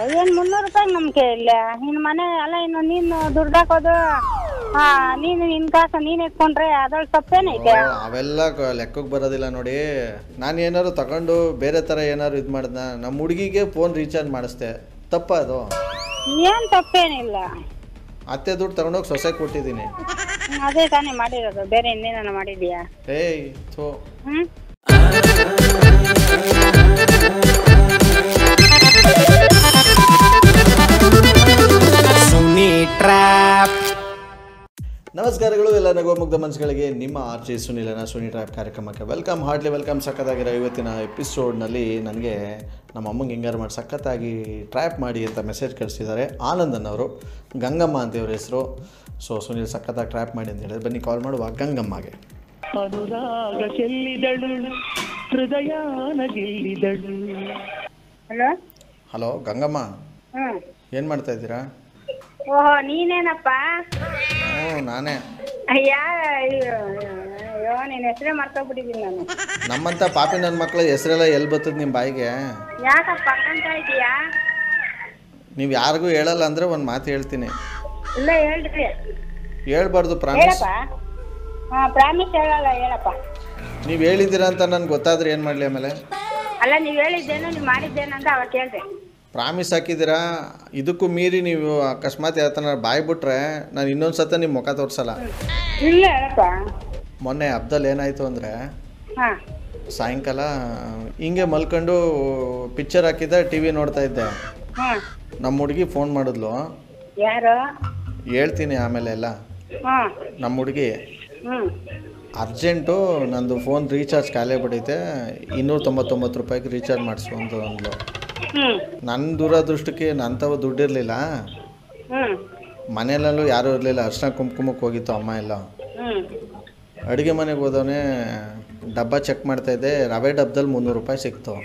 ಏನು 300 ರೂಪಾಯಿ ನಂಬಿಕೆ ಇಲ್ಲ. ನಿನ್ನ ಮನೆ ಅಲ್ಲ, ಇನ್ನು ನೀನು ದುಡ್ಡು ಹಾಕೋದು, ನೀನು ನಿನ್ನ ಕಾಸು ನೀನು ಇಟ್ಕೊಂಡ್ರೆ ಅದ್ರಲ್ಲಿ ತಪ್ಪೇನೈತೆ? ಅವೆಲ್ಲ ಲೆಕ್ಕಕ್ಕೆ ಬರೋದಿಲ್ಲ ನೋಡಿ. ನಾನು ಏನಾದ್ರು ತಗೊಂಡು ಬೇರೆ ಥರ ಏನಾದ್ರು ಇದು ಮಾಡ್ದ, ನಮ್ಮ ಹುಡುಗಿಗೆ ಫೋನ್ ರೀಚಾರ್ಜ್ ಮಾಡಿಸ್ದೆ, ತಪ್ಪ ಅದು? ಏನು ತಪ್ಪೇನಿಲ್ಲ. ಅತ್ತೆ ದುಡ್ಡು ತಗೊಂಡೋಗಿ ಸೊಸೆ ಕೊಟ್ಟಿದ್ದೀನಿ. ಅದೇ ತಾನೇ ಮಾಡಿರೋದು, ಬೇರೆ ಇನ್ನೇನ ಮಾಡಿದ್ಯಾ? ಏಯ್ ಥೋ. ನಮಸ್ಕಾರಗಳು ಎಲ್ಲ ನಗುವ ಮುಗ್ಧ ಮನಸ್ಸುಗಳಿಗೆ. ನಿಮ್ಮ ಆರ್.ಜೆ. ಸುನಿಲನ ಸುನಿ ಟ್ರ್ಯಾಪ್ ಕಾರ್ಯಕ್ರಮಕ್ಕೆ ವೆಲ್ಕಮ್, ಹಾರ್ಟ್ಲಿ ವೆಲ್ಕಮ್. ಸಖತ್ತಾಗಿರೋ ಇವತ್ತಿನ ಎಪಿಸೋಡ್ನಲ್ಲಿ ನನಗೆ ನಮ್ಮ ಅಮ್ಮಂಗೆ ಹೆಂಗಾರು ಮಾಡಿ ಸಖತ್ತಾಗಿ ಟ್ರ್ಯಾಪ್ ಮಾಡಿ ಅಂತ ಮೆಸೇಜ್ ಕಳಿಸಿದ್ದಾರೆ ಆನಂದನ್ ಅವರು. ಗಂಗಮ್ಮ ಅಂತ ಇವ್ರ ಹೆಸರು. ಸೊ ಸುನಿಲ್ ಸಖತ್ತಾಗಿ ಟ್ರ್ಯಾಪ್ ಮಾಡಿ ಅಂತ ಹೇಳಿದ್ರೆ ಬನ್ನಿ ಕಾಲ್ ಮಾಡುವ ಗಂಗಮ್ಮಗೆ. ಹಲೋ ಹಲೋ ಗಂಗಮ್ಮ, ಏನು ಮಾಡ್ತಾ ಇದ್ದೀರಾ? ಓಹೋ, ನೀನೇನಪ್ಪ? ನಾನೇ. ಅಯ್ಯೋ, ನಿನ್ನ ಹೆಸರೇ ಮರ್ತೋಗ್ಬಿಟ್ಟಿದ್ದೀನಿ ನಾನು. ನಮ್ಮಂಥ ಪಾಪಿ ನನ್ನ ಮಕ್ಕಳ ಹೆಸರೆಲ್ಲ ಎಲ್ಲಿ ಬರ್ತದೆ ನಿಮ್ಮ ಬಾಯಿಗೆ? ಯಾಕಪ್ಪ ಅಂತ ಇದೀಯಾ? ನೀವು ಯಾರಿಗೂ ಹೇಳಲ್ಲ ಅಂದರೆ ಒಂದು ಮಾತು ಹೇಳ್ತೀನಿ. ಇಲ್ಲ ಹೇಳ್ರಿ. ಹೇಳ್ಬಾರ್ದು, ಪ್ರಾಮಿಸ್. ಪ್ರಾಮಿಸ್ ಹೇಳಲ್ಲ, ಹೇಳಪ್ಪ. ನೀವು ಹೇಳಿದ್ದೀರಾ ಅಂತ ನನಗೆ ಗೊತ್ತಾದ್ರೆ ಏನು ಮಾಡಲಿ ಆಮೇಲೆ? ಅಲ್ಲ, ನೀವು ಹೇಳಿದ್ದೇನು ನೀವು ಮಾಡಿದ್ದೇನು ಅಂತ ಅವಾಗ ಕೇಳಿದೆ. ಪ್ರಾಮಿಸ್ ಹಾಕಿದ್ದೀರಾ, ಇದಕ್ಕೂ ಮೀರಿ ನೀವು ಅಕಸ್ಮಾತ್ ಯಾವತ್ತನ ಬಾಯಿ ಬಿಟ್ರೆ ನಾನು ಇನ್ನೊಂದು ಸತ ನಿಮ್ಮ ಮುಖ ತೋರಿಸಲ್ಲ. ಇಲ್ಲ ಹೇಳಪ್ಪ. ಮೊನ್ನೆ ಹಬ್ಬದಲ್ಲಿ ಏನಾಯಿತು ಅಂದರೆ, ಹಾಂ, ಸಾಯಂಕಾಲ ಹಿಂಗೆ ಮಲ್ಕೊಂಡು ಪಿಕ್ಚರ್ ಹಾಕಿದ್ದೆ, ಟಿ ವಿ ನೋಡ್ತಾ ಇದ್ದೆ. ಹಾಂ, ನಮ್ಮ ಹುಡುಗಿ ಫೋನ್ ಮಾಡಿದ್ಲು. ಯಾರು? ಹೇಳ್ತೀನಿ ಆಮೇಲೆ ಎಲ್ಲ. ಹಾಂ, ನಮ್ಮ ಹುಡುಗಿ ಅರ್ಜೆಂಟು ನಂದು ಫೋನ್ ರೀಚಾರ್ಜ್ ಖಾಲಿ ಬಿಡೈತೆ, 299 ರೂಪಾಯಿಗೆ ರೀಚಾರ್ಜ್ ಮಾಡಿಸು ಅಂತ ಅಂದ್ಲು. ನನ್ನ ದುರದೃಷ್ಟಕ್ಕೆ ನಂತವ ದುಡ್ಡಿರಲಿಲ್ಲ, ಮನೆಯಲ್ಲೂ ಯಾರೂ ಇರಲಿಲ್ಲ. ಅರ್ಶಿನ ಕುಂಕುಮಕ್ಕೆ ಹೋಗಿತ್ತು ಅಮ್ಮ ಎಲ್ಲ. ಅಡುಗೆ ಮನೆಗೆ ಹೋದವನೇ ಡಬ್ಬ ಚೆಕ್ ಮಾಡ್ತಾಯಿದ್ದೆ, ರವೆ ಡಬ್ಬದಲ್ಲಿ 300 ರೂಪಾಯಿ ಸಿಕ್ತು.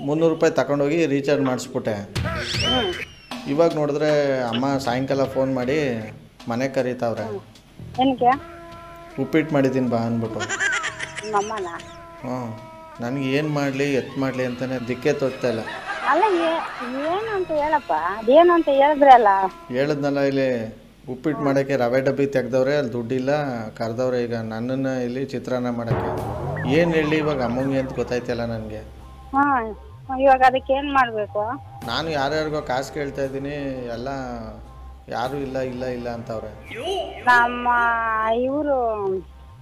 300 ರೂಪಾಯಿ ತಗೊಂಡೋಗಿ ರೀಚಾರ್ಜ್ ಮಾಡಿಸ್ಬಿಟ್ಟೆ. ಇವಾಗ ನೋಡಿದ್ರೆ ಅಮ್ಮ ಸಾಯಂಕಾಲ ಫೋನ್ ಮಾಡಿ ಮನೆ ಕರೀತಾವ್ರೆ. ಉಪ್ಪಿಟ್ಟು ಮಾಡಿದ್ದೀನಿ ಬಾ ಅಂದ್ಬಿಟ್ಟು. ನನಗೆ ಏನು ಮಾಡಲಿ ಎತ್ತು ಮಾಡಲಿ ಅಂತಲೇ ದಿಕ್ಕೇ ತೋಚ್ತಾ ಇಲ್ಲ. ಅಲ್ಲ, ಏನು ಅಂತ ಹೇಳಪ್ಪ, ಅದೇನು ಅಂತ ಹೇಳಿದ್ರೆ ಅಲ್ಲ. ಹೇಳಿದ್ನಲ್ಲ, ಇಲ್ಲಿ ಉಪ್ಪಿಟ್ಟು ಮಾಡೋಕ್ಕೆ ರವೆ ಡಬ್ಬಿ ತೆಗ್ದವ್ರೆ, ಅಲ್ಲಿ ದುಡ್ಡಿಲ್ಲ, ಕರೆದವ್ರೆ ಈಗ ನನ್ನನ್ನು ಇಲ್ಲಿ ಚಿತ್ರಾನ್ನ ಮಾಡೋಕ್ಕೆ. ಏನು ಹೇಳಿ ಇವಾಗ ಅಮ್ಮಂಗೆ ಅಂತ ಗೊತ್ತಾಯ್ತಲ್ಲ ನನಗೆ. ಹಾಂ, ಇವಾಗ ಅದಕ್ಕೆ ಏನು ಮಾಡಬೇಕು? ನಾನು ಯಾರ್ಯಾರಿಗೋ ಕಾಸು ಕೇಳ್ತಾ ಇದ್ದೀನಿ, ಎಲ್ಲ ಯಾರೂ ಇಲ್ಲ ಇಲ್ಲ ಇಲ್ಲ ಅಂತವ್ರೆ. ನಮ್ಮ ಇವರು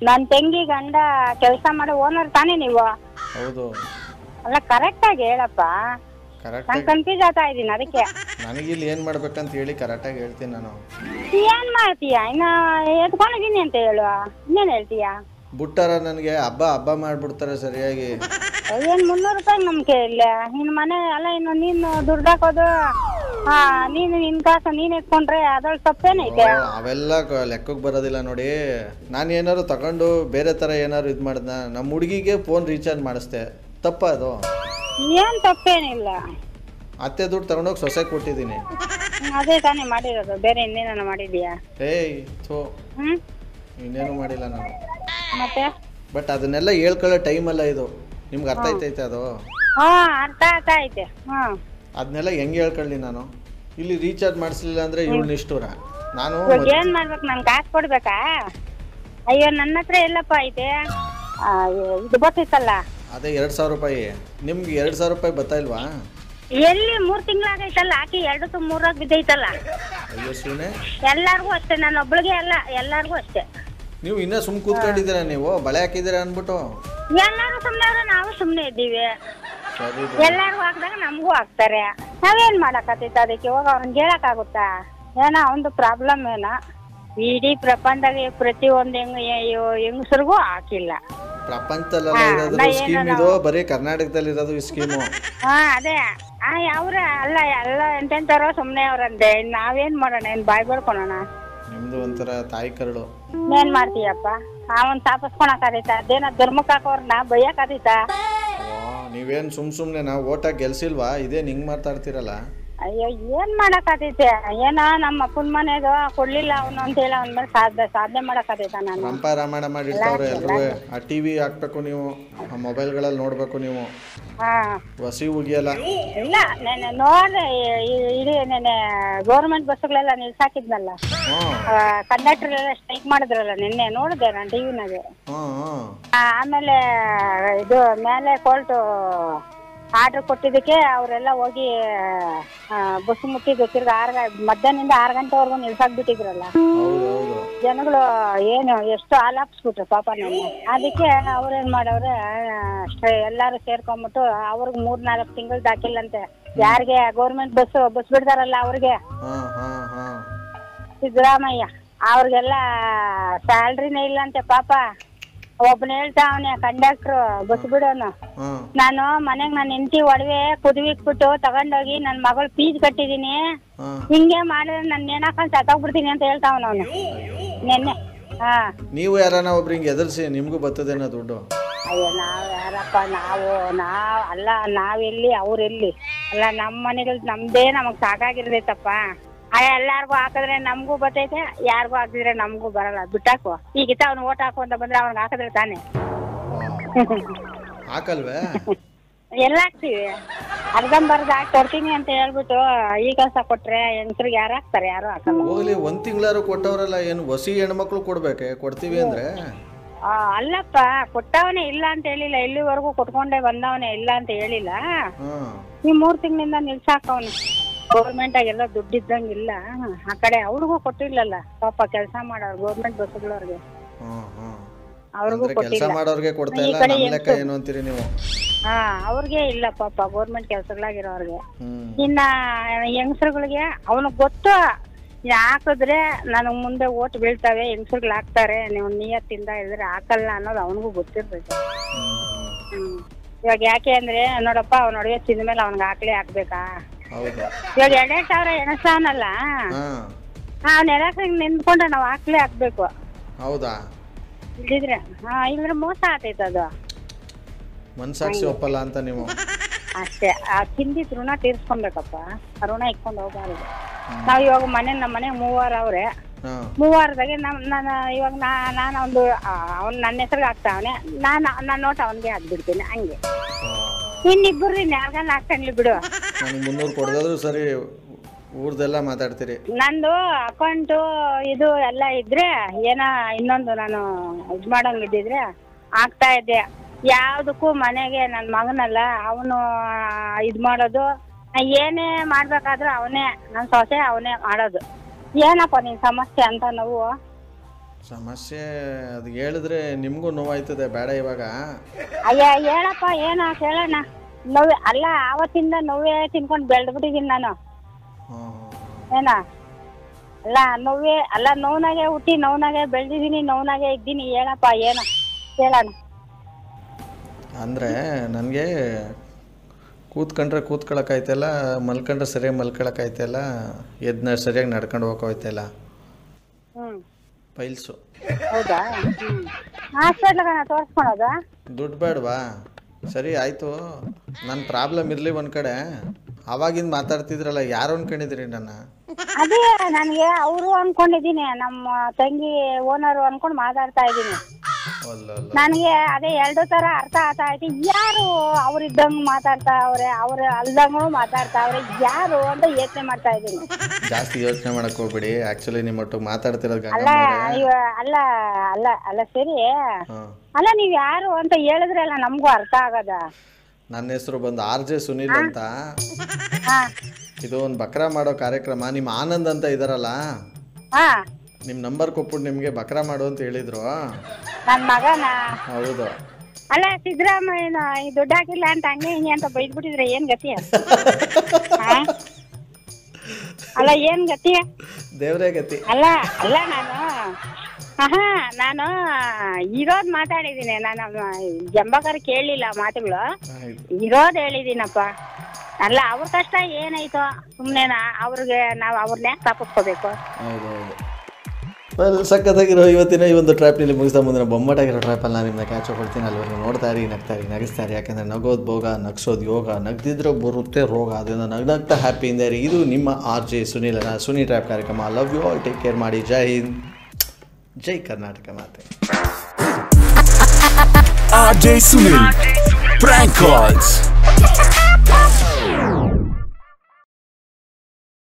ನನ್ನ ತಂಗಿ ಗಂಡ ಕೆಲಸ ಮಾಡೋ ಓನರ್ ತಾನೇ ನೀವು? ಹೌದು. ಅಲ್ಲ, ಕರೆಕ್ಟಾಗಿ ಹೇಳಪ್ಪ, ನಾನು ಕನ್ಫ್ಯೂಸ್ ಆಗ್ತಾ ಇದ್ದೀನಿ ಅದಕ್ಕೆ. ನನಗಿಲ್ಲಿ ಏನು ಮಾಡ್ಬೇಕಂತ ಹೇಳಿ ಕರೆಕ್ಟಾಗಿ ಹೇಳ್ತೀನಿ ನಾನು. ಏನು ಮಾಡ್ತೀಯಾ? ಇನ್ನು ಎತ್ಕೊಂಡಿದ್ದೀನಿ ಅಂತ ಹೇಳುವ, ಇನ್ನೇನು ಹೇಳ್ತೀಯಾ? ಬಿಟ್ಟಾರ ನನಗೆ ಹಬ್ಬ ಮಾಡಿಬಿಡ್ತಾರೆ ಸರಿಯಾಗಿ. ಏನು 300 ರೂಪಾಯಿ ನಂಬಿಕೆ ಇಲ್ಲ. ನಿನ್ನ ಮನೆ ಅಲ್ಲ, ಇನ್ನು ನೀನು ದುಡ್ಡು ಹಾಕೋದು, ನೀನು ನಿನ್ನ ಕಾಸು ನೀನು ಇಟ್ಕೊಂಡ್ರೆ ಅದ್ರಲ್ಲಿ ತಪ್ಪೇನೈತೆ? ಅವೆಲ್ಲ ಲೆಕ್ಕಕ್ಕೆ ಬರೋದಿಲ್ಲ ನೋಡಿ. ನಾನು ಏನಾದ್ರು ತಗೊಂಡು ಬೇರೆ ಥರ ಏನಾದ್ರು ಇದು ಮಾಡ್ದ, ನಮ್ಮ ಹುಡುಗಿಗೆ ಫೋನ್ ರೀಚಾರ್ಜ್ ಮಾಡಿಸ್ದೆ, ತಪ್ಪ ಅದು? ಏನು ತಪ್ಪೇನಿಲ್ಲ. ಅತ್ತೆ ದುಡ್ಡು ತಗೊಂಡೋಗಿ ಸೊಸೆ ಕೊಟ್ಟಿದ್ದೀನಿ. ಅದೇ ತಾನೇ ಮಾಡಿರೋದು, ಬೇರೆ ಇನ್ನೇನ ಮಾಡಿದ್ಯಾ? ಏಯ್ ಥೋ, ಇನ್ನೇನು ಮಾಡಿಲ್ಲ ನಾನು. ಮತ್ತೆ ಬಟ್ ಅದನ್ನೆಲ್ಲ ಹೇಳ್ಕೊಳ್ಳೋ ಟೈಮಲ್ಲ ಇದು. ನಿಮ್ಗೆ ಅರ್ಥ ಆಯ್ತೈತೆ ಅದು? ಅರ್ಥ ಐತೆ. ಅದನ್ನೆಲ್ಲ ಹೆಂಗೆ ಹೇಳ್ಕೊಳ್ಳಿ ನಾನು? ಇಲ್ಲಿ ರೀಚಾರ್ಜ್ ಮಾಡಿಸ್ಲಿಲ್ಲ ಅಂದರೆ ಇವಳು ನಿಷ್ಠೂರ. ನಾನು ಏನು ಮಾಡ್ಬೇಕು? ನಾನು ಕಾಸು ಕೊಡ್ಬೇಕಾ? ಅಯ್ಯೋ, ನನ್ನ ಹತ್ರ ಎಲ್ಲಪ್ಪ ಐತೆ. ಇದು ಗೊತ್ತಿತ್ತಲ್ಲ, ಅದೇ 2000 ರೂಪಾಯಿ. ನಿಮ್ಗೆ 2000 ರೂಪಾಯಿ ಬರ್ತಾ ಇಲ್ವಾ? ಎಲ್ಲಿ 3 ತಿಂಗಳಾಗೈತಲ್ಲ, ಹಾಕಿ 2-3 ಬಿದ್ದೈತಲ್ಲ. ಅಯ್ಯೋ ಸುಮ್ಮನೆ, ಎಲ್ಲಾರ್ಗೂ ಅಷ್ಟೇ, ನಾನು ಒಬ್ಳಿಗೆ ಅಲ್ಲ, ಎಲ್ಲಾರ್ಗೂ ಅಷ್ಟೇ. ನೀವು ಇನ್ನೂ ಸುಮ್ಮನೆ ಕೂತ್ಕೊಂಡಿದ್ದೀರಾ, ನೀವು ಬಳೆ ಹಾಕಿದ್ದೀರಾ ಅಂದ್ಬಿಟ್ಟು? ಎಲ್ಲಾರು ಸುಮ್ಮನೆ, ನಾವು ಸುಮ್ಮನೆ ಇದ್ದೀವಿ. ಎಲ್ಲಾರ್ಗು ಹಾಕಿದಾಗ ನಮಗೂ ಹಾಕ್ತಾರೆ. ನಾವೇನ್ ಮಾಡಕತ್ತೈತೆ ಅದಕ್ಕೆ? ಹೋಗ ಅವ್ನಿಗೆ ಹೇಳಕ್ಕಾಗುತ್ತಾ? ಏನೋ ಒಂದು ಪ್ರಾಬ್ಲಮ್ ಏನೋ. ಇಡೀ ಪ್ರಪಂಚದಾಗ ಪ್ರತಿಯೊಂದು ಹೆಂಗಸರಿಗೂ ಹಾಕಿಲ್ಲ. ಪ್ರಪಂಚದಲ್ಲ ಇರೋದು ಸ್ಕೀಮ್ ಇದು, ಬರೀ ಕರ್ನಾಟಕದಲ್ಲಿ ಇರೋದು ಈ ಸ್ಕೀಮು. ಅದೇ ಅವ್ರ ಅಲ್ಲ, ಎಲ್ಲ ಎಂತೆಂತಾರೋ ಸುಮ್ಮನೆ ಅವ್ರಂತೆ. ನಾವೇನ್ ಮಾಡೋಣ? ಏನ್ ಬಾಯ್ ಬರ್ಕೊಳೋಣ? ನಿಮ್ದು ಒಂಥರ ತಾಯಿ ಕರಳು. ಏನ್ ಮಾಡ್ತೀಯಪ್ಪ? ಅವನ್ ತಾಪಸ್ಕೊಳಕಾದೀತ? ಅದೇನ ಧರ್ಮಕ್ಕೆ ಹಾಕೋರ್ನ ಬೈಯಕಾದೀತ? ನೀವೇನು ಸುಮ್ಮನೆ ನಾವು ಓಟಾಗಿ ಗೆಲ್ಸಿಲ್ವಾ? ಇದೇನು ಹಿಂಗೆ ಮಾತಾಡ್ತಿರಲ್ಲ? ಅಯ್ಯೋ ಏನ್ ಮಾಡಕ್ಕಾತೈತೆ ಏನೋ ನಮ್ಮ ಅಪ್ಪನ ಮನೆದು ಕೊಡ್ಲಿಲ್ಲ ಅವನು ಅಂತ ಹೇಳಿ ಅವನ ಮೇಲೆ ಸಾಧನೆ ಮಾಡಕ್ಕಾತೈತ ನಾನು. ರಂಪ ರಾಮಾಯಣ ಮಾಡಿರ್ತಾವ್ರೆ ಎಲ್ರೂ. ಆ ಟಿವಿ ಹಾಕ್ಬೇಕು ನೀವು, ಆ ಮೊಬೈಲ್ಗಳಲ್ಲಿ ನೋಡ್ಬೇಕು ನೀವು. ವಸಿ ಉಗಿಯಲ್ಲ. ಇಲ್ಲ ನೆನೆ ನೋಡ್ದೆ ಇಡೀ ನೆನೆ ಗೌರ್ಮೆಂಟ್ ಬಸ್ಗಳೆಲ್ಲ ನಿಲ್ಸಾಕಿದ್ನಲ್ಲ, ಕಂಡಕ್ಟರ್ ಎಲ್ಲ ಸ್ಟ್ರೈಕ್ ಮಾಡಿದ್ರಲ್ಲ ನಿನ್ನೆ, ನೋಡಿದೆ ನಾನು ಟಿವಿನಾಗೆ. ಆಮೇಲೆ ಇದು ಮೇಲೆ ಕೋರ್ಟು ಆರ್ಡರ್ ಕೊಟ್ಟಿದ್ದಕ್ಕೆ ಅವರೆಲ್ಲ ಹೋಗಿ ಬಸ್ ಮುಟ್ಟಿದ್ದು ತಿರ್ಗಿ ಮಧ್ಯಾಹ್ನದಿಂದ 6 ಗಂಟೆವರೆಗೂ ನಿಲ್ಸಾಕ್ಬಿಟ್ಟಿದ್ರಲ್ಲ ಜನಗಳು. ಏನು ಎಷ್ಟು ಹಾಲಾಪ್ಸ್ಬಿಟ್ರು ಪಾಪ ನನ್ನ. ಅದಕ್ಕೆ ಅವ್ರೇನ್ ಮಾಡವ್ರೆ, ಎಲ್ಲಾರು ಸೇರ್ಕೊಂಡ್ಬಿಟ್ಟು ಅವ್ರಿಗೆ 3-4 ತಿಂಗಳು ಹಾಕಿಲ್ಲಂತೆ. ಯಾರಿಗೆ ಗೌರ್ಮೆಂಟ್ ಬಸ್ ಬಿಡ್ತಾರಲ್ಲ ಅವ್ರಿಗೆ, ಸಿದ್ದರಾಮಯ್ಯ ಅವ್ರಿಗೆಲ್ಲ ಸ್ಯಾಲ್ರಿನೇ ಇಲ್ಲಂತೆ ಪಾಪ. ಒಬ್ಬನ ಹೇಳ್ತಾ ಅವನೇ ಕಂಡಕ್ಟ್ರು ಬಸ್ ಬಿಡೋನು, ನಾನು ಮನೆಗ್ ನನ್ನ ಹೆಂಡತಿ ಒಡವೆ ಕುದಿವಿಕ್ಬಿಟ್ಟು ತಗೊಂಡೋಗಿ ನನ್ ಮಗಳು ಫೀಸ್ ಕಟ್ಟಿದೀನಿ, ಹಿಂಗೆ ಮಾಡಿದ್ರೆ ನನ್ ನೇಣಾಕೊಂಡ್ ಸತ್ತೋಗ್ಬಿಡ್ತೀನಿ ಅಂತ ಹೇಳ್ತಾವನ ಅವನು ನಿನ್ನೆ. ನೀವು ಯಾರನ್ನ ಒಬ್ರಿಗೆ ಎದುರಿಸಿ ನಿಮ್ಗೂ ಬರ್ತದೇನೋ ದುಡ್ಡು? ಅಯ್ಯೋ ನಾವ್ ಯಾರಪ್ಪ, ಅಲ್ಲ ನಾವೆಲ್ಲಿ ಅವ್ರೆಲ್ಲಿ ಅಲ್ಲ, ನಮ್ಮ ಮನೆಗಳು ನಮ್ದೇ ನಮಗ್ ಸಾಕಾಗಿರ್ತೈತಪ್ಪ. ಎಲ್ಲಾರ್ಗು ಹಾಕಿದ್ರೆ ನಮ್ಗೂ ಬರ್ತೈತೆ, ಯಾರಿಗೂ ಹಾಕಿದ್ರೆ ನಮ್ಗೂ ಬರಲ್ಲ. ಬಿಟ್ಟಾಕು ಈಗಿತ್ತ ಅವ್ನು ಓಟ್ ಹಾಕು ಅಂತ ಬಂದ್ರೆ ಅವ್ನಿಗೆ ಹಾಕಿದ್ರೆ ತಾನೆ. ಹಾಕಲ್ವೇ? ಎಲ್ಲ ಹಾಕ್ತಿವಿ, ಅರ್ಧಂಬರ್ಧ ಹಾಕಿ ಕೊಡ್ತೀನಿ ಅಂತ ಹೇಳ್ಬಿಟ್ಟು ಈ ಕೆಲಸ ಕೊಟ್ರೆ ಹೆಂಗಸ್ರಿಗೆ ಯಾರು ಹಾಕ್ತಾರೆ? ಯಾರು ಹಾಕಲ್ಲ. ಹೋಗ್ಲಿ, 1 ತಿಂಗಳಾರು ಕೊಟ್ಟವ್ರಲ್ಲ, ಏನು ಹೊಸಿ ಹೆಣ್ಮಕ್ಳು ಕೊಡ್ಬೇಕೆ? ಕೊಡ್ತೀವಿ ಅಂದ್ರೆ ಅಲ್ಲಪ್ಪ, ಕೊಟ್ಟವನೇ ಇಲ್ಲ ಅಂತ ಹೇಳಿಲ್ಲ, ಇಲ್ಲಿವರೆಗೂ ಕೊಟ್ಕೊಂಡೇ ಬಂದವನೇ ಇಲ್ಲ ಅಂತ ಹೇಳಿಲ್ಲ. ಈ 3 ತಿಂಗಳಿಂದ ನಿಲ್ಸಾಕವನು. ಗೌರ್ಮೆಂಟ್ ಆಗೆಲ್ಲ ದುಡ್ಡಿದ್ದಂಗಿಲ್ಲ, ಆ ಕಡೆ ಅವ್ರಿಗೂ ಕೊಟ್ಟಿಲ್ಲಲ್ಲ ಪಾಪ. ಕೆಲಸ ಮಾಡೋರು ಗೌರ್ಮೆಂಟ್ ಬಸ್ಗಳವ್ರಿಗೆ ಅವ್ರಿಗೂ ಕೊಟ್ಟಿಲ್ಲ. ಅವ್ರಿಗೆ ಇಲ್ಲ ಪಾಪ ಗೌರ್ಮೆಂಟ್ ಕೆಲ್ಸಗಳಾಗಿರೋರ್ಗೆ. ಇನ್ನ ಹೆಂಗಸರುಗಳಿಗೆ ಅವನಿಗೆ ಗೊತ್ತು, ಹಾಕಿದ್ರೆ ನನಗ್ ಮುಂದೆ ಓಟ್ ಬೀಳ್ತಾವೆ, ಹೆಂಗಸರುಗಳು ಹಾಕ್ತಾರೆ, ನೀವು ನಿಯತ್ತಿಂದ ಇದ್ರೆ ಹಾಕಲ್ಲ ಅನ್ನೋದು ಅವನಿಗೂ ಗೊತ್ತಿರ್ತೈತೆ. ಇವಾಗ ಯಾಕೆ ಅಂದ್ರೆ ನೋಡಪ್ಪ, ಅವ್ನ ಒಡವೆ ತಿಂದ ಮೇಲೆ ಅವ್ನಿಗೆ ಹಾಕ್ಬೇಕಾ? ಇವಾಗ 2,000 ಎಣಸಾವನಲ್ಲ, ಅವ್ನ ಎಣಸ ನಿಂತ್ಕೊಂಡ್ರೆ ನಾವ್ ಹಾಕ್ಬೇಕು. ಹೌದಾ? ಇಲ್ದ್ರೆ ಮೋಸ ಆತೈತ ಅದು. ಮನ್ಸಾಕ್ಷಿ ಒಪ್ಪಲ್ಲ ಅಂತ ನೀವು ಅಷ್ಟೇ. ಆ ತಿಂದಿದ್ ಋಣ ತೀರ್ಸ್ಕೊಬೇಕಪ್ಪ, ಋಣ ಇಟ್ಕೊಂಡು ಹೋಗ್ಬಾರ್ದು. ನಾವ್ ಇವಾಗ ನಮ್ಮ ಮನೆ 3 ಅವ್ರೆ, 3ದಾಗೆ ನಾನು ಇವಾಗ ನಾನು ಒಂದು ಅವ್ನು ನನ್ನ ಹೆಸರಿಗೆ ಹಾಕ್ತಾವನೆ, ನನ್ನ ನೋಟ್ ಅವನ್ಗೆ ಹಾಕ್ಬಿಡ್ತೀನಿ. ಹಂಗೆ ಇನ್ನಿಬ್ಬರು ಯಾರ್ಗನ್ನ ಹಾಕ್ತಾನ್ಲಿ ಬಿಡು. 300 ಕೊಡೋದಾದ್ರು ಸರಿ, ಊರ್ದೆಲ್ಲ ಮಾತಾಡ್ತೀರಿ. ನಂದು ಅಕೌಂಟು ಇದು ಎಲ್ಲ ಇದ್ರೆ ಏನ ಇನ್ನೊಂದು ನಾನು ಇದ್ ಮಾಡಂಗಿದ್ದಿದ್ರೆ ಆಗ್ತಾ ಇದ್ದೆ. ಯಾವ್ದಕ್ಕೂ ಮನೆಗೆ ನನ್ ಮಗನಲ್ಲ ಅವನು ಇದ್ ಮಾಡೋದು, ಏನೇ ಮಾಡ್ಬೇಕಾದ್ರೂ ಅವನೇ, ನನ್ ಸೊಸೆ ಅವನೇ ಮಾಡೋದು. ಏನಪ್ಪ ನಿನ್ ಸಮಸ್ಯೆ ಅಂತ? ನೋವು ಸಮಸ್ಯೆ ಅದು ಹೇಳಿದ್ರೆ ನಿಮ್ಗೂ ನೋವಾಯ್ತದೆ, ಬೇಡ ಇವಾಗ. ಅಯ್ಯ ಹೇಳಪ್ಪ, ಏನ ಕೇಳೋಣ. ನೋವೇ ಅಲ್ಲ, ಆವತ್ತಿಂದ ನೋವೇ ತಿನ್ಕೊಂಡು ಬೆಳೆದ್ಬಿಟ್ಟಿದೀನಿ ನಾನು. ಏನ ಅಲ್ಲ ನೋವೇ ಅಲ್ಲ, ನೋವ್ನಾಗೆ ಹುಟ್ಟಿ ನೋವ್ನಾಗೆ ಬೆಳೆದಿದ್ದೀನಿ, ನೋವ್ನಾಗೆ ಇದ್ದೀನಿ. ಹೇಳಪ್ಪ ಏನ ಕೇಳೋಣ. ಅಂದರೆ ನನಗೆ ಕೂತ್ಕೊಂಡ್ರೆ ಕೂತ್ಕೊಳಕ್ಕಾಯ್ತಲ್ಲ, ಮಲ್ಕೊಂಡ್ರೆ ಸರಿಯಾಗಿ ಮಲ್ಕೊಳಕ್ಕಾಯ್ತಲ್ಲ, ಎದ್ನ ಸರಿಯಾಗಿ ನಡ್ಕೊಂಡು ಹೋಗೋಯ್ತಲ್ಲ. ಪೈಲ್ಸು. ಹೌದಾ? ಹಾಸ್ಪಿಟ್ಲಿಗೆ ತೋರಿಸ್ಕೊಳೋದಾ? ದುಡ್ಡು ಬೇಡವಾ? ಸರಿ ಆಯಿತು, ನನ್ನ ಪ್ರಾಬ್ಲಮ್ ಇರಲಿ ಒಂದು ಕಡೆ. ಅವಾಗಿಂದ ಮಾತಾಡ್ತಿದ್ರಲ್ಲ, ಯಾರು ಅನ್ಕೊಂಡಿದ್ರಿ ನನ್ನ? ಅದೇ ನನಗೆ ಅವರು ಅನ್ಕೊಂಡಿದ್ದೀನಿ, ನಮ್ಮ ತಂಗಿ ಓನರು ಅನ್ಕೊಂಡು ಮಾತಾಡ್ತಾ ಇದ್ದೀನಿ. ನನಗೆ ಅದೇ 2 ತರ ಅರ್ಥ ಆಗ್ತಾ ಐತಿ. ಯಾರು ಅವ್ರಿದ್ದಂಗೆ ಮಾತಾಡ್ತಾ ಅವ್ರೆ, ಅವ್ರ ಅಲ್ದಂಗೂ ಮಾತಾಡ್ತಾ ಅವ್ರೆ, ಯಾರು ಅಂತ ಯೋಚನೆ ಮಾಡ್ತಾ ಇದ್ದೀನಿ. ಜಾಸ್ತಿ ಯೋಚನೆ ಮಾಡಕ್ ಹೋಗ್ಬಿಡಿ. ಆಕ್ಚುಲಿ ನಿಮ್ಮ ಒಟ್ಟಿಗೆ ಮಾತಾಡ್ತಿರೋದು ಅಲ್ಲ ಅಲ್ಲ ಅಲ್ಲ ಅಲ್ಲ ಸರಿ ಅಲ್ಲ, ನೀವ್ ಯಾರು ಅಂತ ಹೇಳಿದ್ರೆ ಅಲ್ಲ ನಮಗೂ ಅರ್ಥ ಆಗದ. ನನ್ನ ಹೆಸರು ಬಂದು RJ ಸುನಿಲ್ ಅಂತ. ಇದು ಒಂದು ಬಕ್ರಾ ಮಾಡೋ ಕಾರ್ಯಕ್ರಮ. ನಿಮ್ಮ ಆನಂದ್ ಅಂತ ಇದಾರಲ್ಲ, ನಿಮ್ ನಂಬರ್ ಕೊಟ್ಬಿಟ್ಟು ನಿಮ್ಗೆ ಬಕ್ರಾ ಮಾಡು ಅಂತ ಹೇಳಿದ್ರು. ನನ್ ಮಗನ? ಹೌದು. ಅಲ್ಲ ಸಿದ್ದರಾಮಯ್ಯನ ದುಡ್ಡು ಹಾಕಿಲ್ಲ ಅಂತ ಹಂಗೆ ಹಿಂಗೆ ಅಂತ ಬೈದ್ಬಿಟ್ಟಿದ್ರೆ ಏನ್ ಗತಿ? ಅಲ್ಲ ಏನ್ ಗತಿ? ದೇವ್ರೇ ಗತಿ. ಅಲ್ಲ ಅಲ್ಲ ನಾನು ಇರೋದ್ ಮಾತಾಡಿದೀನಿ. ನಾನು ಜಂಬಕರ್ ಕೇಳಲಿಲ್ಲ ಮಾತುಗಳು, ಇರೋದ್ ಹೇಳಿದೀನಪ್ಪ. ಅಲ್ಲ ಅವ್ರ ಕಷ್ಟ ಏನಾಯ್ತೋ ಸುಮ್ನೆ ಅವ್ರಿಗೆ ನಾವು ಅವ್ರನ್ನ ಯಾಕೆ ತಪ್ಪಿಸ್ಕೋಬೇಕು? ವೆಲ್ ಸಕ್ಕತ್ತಾಗಿರೋ ಇವತ್ತಿನ ಈ ಒಂದು ಟ್ರ್ಯಾಪ್ನಲ್ಲಿ ಮುಗಿಸ್ತಾ ಮುಂದಿನ ಬೊಮ್ಮಟಾಗಿರೋ ಟ್ರ್ಯಾಪಲ್ಲಿ ನಾನು ನಿಮ್ಮನ್ನ ಕ್ಯಾಚ್ ಕೊಡ್ತೀನಿ. ಅಲ್ಲಿವರೆಗೂ ನೋಡ್ತಾ ಇರಿ, ನಗಿಸ್ತಾ ಇರಿ. ಯಾಕಂದರೆ ನಗೋದು ಭೋಗ, ನಗಿಸೋದು ಯೋಗ, ನಗ್ದಿದ್ರೆ ಬರುತ್ತೆ ರೋಗ. ಅದರಿಂದ ನಗ್ನಗ್ತಾ ಹ್ಯಾಪಿಯಿಂದ ಇರಿ. ಇದು ನಿಮ್ಮ RJ ಸುನಿಲನ ಸುನಿ ಟ್ರ್ಯಾಪ್ ಕಾರ್ಯಕ್ರಮ. Love you all, take care ಮಾಡಿ. ಜೈ ಹಿಂದ್, ಜೈ ಕರ್ನಾಟಕ ಮಾತೆ. RJ Sunil Prank Calls.